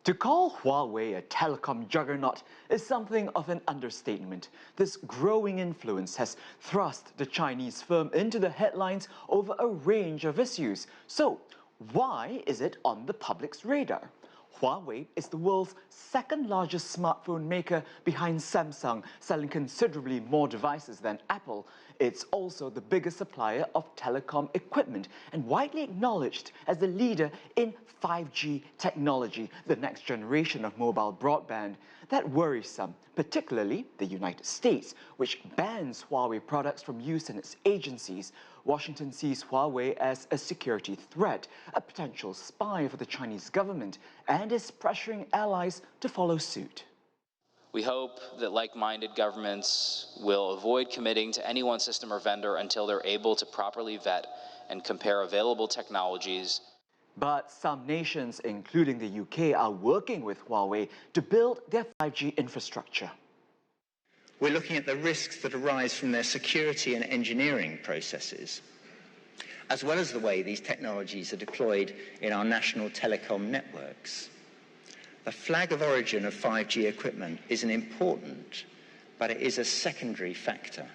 To call Huawei a telecom juggernaut is something of an understatement. This growing influence has thrust the Chinese firm into the headlines over a range of issues. So, why is it on the public's radar? Huawei is the world's second largest smartphone maker behind Samsung, selling considerably more devices than Apple. It's also the biggest supplier of telecom equipment and widely acknowledged as the leader in 5G technology, the next generation of mobile broadband. That worries some, particularly the United States, which bans Huawei products from use in its agencies. Washington sees Huawei as a security threat, a potential spy for the Chinese government, and is pressuring allies to follow suit. We hope that like-minded governments will avoid committing to any one system or vendor until they're able to properly vet and compare available technologies. But some nations, including the UK, are working with Huawei to build their 5G infrastructure. We're looking at the risks that arise from their security and engineering processes, as well as the way these technologies are deployed in our national telecom networks. The flag of origin of 5G equipment isn't important, but it is a secondary factor.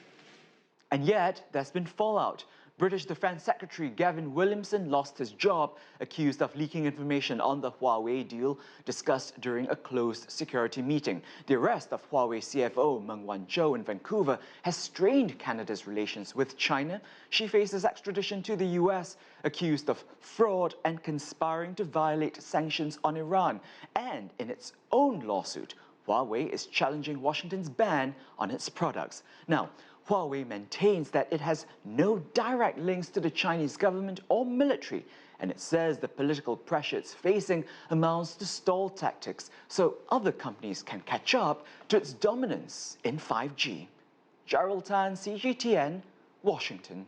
And yet, there's been fallout. British Defence Secretary Gavin Williamson lost his job, accused of leaking information on the Huawei deal discussed during a closed security meeting. The arrest of Huawei CFO Meng Wanzhou in Vancouver has strained Canada's relations with China. She faces extradition to the US, accused of fraud and conspiring to violate sanctions on Iran. And in its own lawsuit, Huawei is challenging Washington's ban on its products. Now, Huawei maintains that it has no direct links to the Chinese government or military, and it says the political pressure it's facing amounts to stall tactics so other companies can catch up to its dominance in 5G. Gerald, CGTN, Washington.